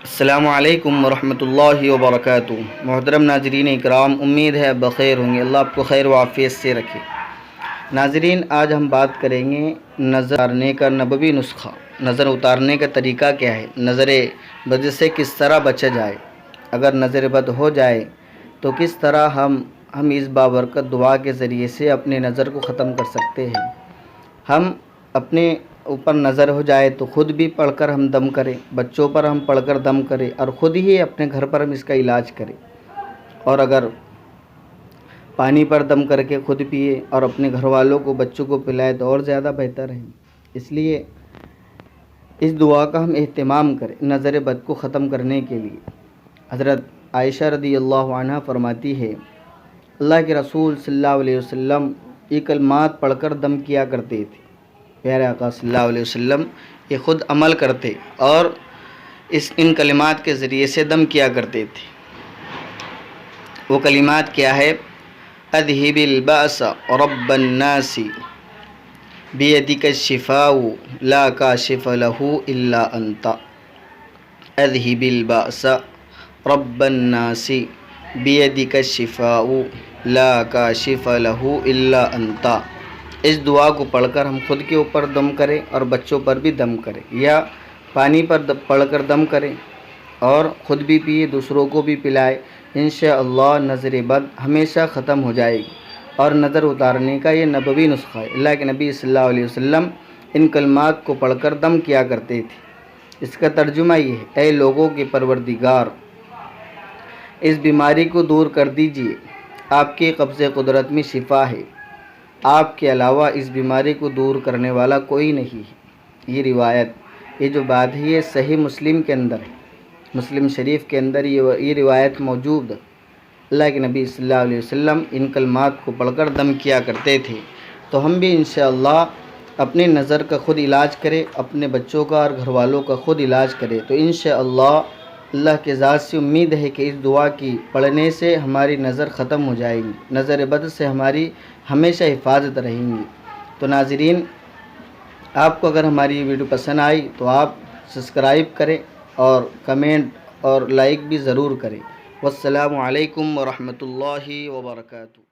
السلام علیکم ورحمۃ اللہ وبرکاتہ۔ محترم ناظرین اکرام، امید ہے بخیر ہوں گے، اللہ آپ کو خیر و عافیت سے رکھے۔ ناظرین، آج ہم بات کریں گے نظر اتارنے کا نبوی نسخہ۔ نظر اتارنے کا طریقہ کیا ہے؟ نظر بد سے کس طرح بچا جائے؟ اگر نظر بد ہو جائے تو کس طرح ہم اس بابرکت دعا کے ذریعے سے اپنے نظر کو ختم کر سکتے ہیں۔ ہم اپنے اوپر نظر ہو جائے تو خود بھی پڑھ کر ہم دم کریں، بچوں پر ہم پڑھ کر دم کریں، اور خود ہی اپنے گھر پر ہم اس کا علاج کریں۔ اور اگر پانی پر دم کر کے خود پیے اور اپنے گھر والوں کو، بچوں کو پلائے تو اور زیادہ بہتر ہے۔ اس لیے اس دعا کا ہم اہتمام کریں نظر بد کو ختم کرنے کے لیے۔ حضرت عائشہ رضی اللہ عنہ فرماتی ہے، اللہ کے رسول صلی اللہ علیہ وسلم یہ کلمات پڑھ کر دم کیا کرتے تھے۔ پیارے آقا صلی اللہ علیہ وسلم یہ خود عمل کرتے اور ان کلمات کے ذریعے سے دم کیا کرتے تھے۔ وہ کلمات کیا ہے؟ اذہب البأس رب الناس بیدک الشفاء لا کاشف لہ الا انت۔ اذہب البأس رب الناس بیدک الشفاء لا کاشف لہ الا انت۔ اس دعا کو پڑھ کر ہم خود کے اوپر دم کریں اور بچوں پر بھی دم کریں، یا پانی پر پڑھ کر دم کریں اور خود بھی پیے، دوسروں کو بھی پلائے۔ انشاءاللہ نظر بد ہمیشہ ختم ہو جائے گی۔ اور نظر اتارنے کا یہ نبوی نسخہ ہے۔ اللہ کے نبی صلی اللہ علیہ وسلم ان کلمات کو پڑھ کر دم کیا کرتے تھے۔ اس کا ترجمہ یہ ہے، اے لوگوں کے پروردگار، اس بیماری کو دور کر دیجئے، آپ کے قبض قدرت میں شفا ہے، آپ کے علاوہ اس بیماری کو دور کرنے والا کوئی نہیں ہے۔ یہ روایت، یہ جو بات ہے، یہ صحیح مسلم کے اندر ہے، مسلم شریف کے اندر یہ روایت موجود ہے۔ اللہ کے نبی صلی اللہ علیہ وسلم ان کلمات کو پڑھ کر دم کیا کرتے تھے۔ تو ہم بھی انشاءاللہ اپنی نظر کا خود علاج کریں، اپنے بچوں کا اور گھر والوں کا خود علاج کریں، تو انشاءاللہ اللہ کے ذات سے امید ہے کہ اس دعا کی پڑھنے سے ہماری نظر ختم ہو جائے گی، نظر بد سے ہماری ہمیشہ حفاظت رہیں گی۔ تو ناظرین، آپ کو اگر ہماری یہ ویڈیو پسند آئی تو آپ سبسکرائب کریں اور کمنٹ اور لائک بھی ضرور کریں۔ والسلام علیکم ورحمۃ اللہ وبرکاتہ۔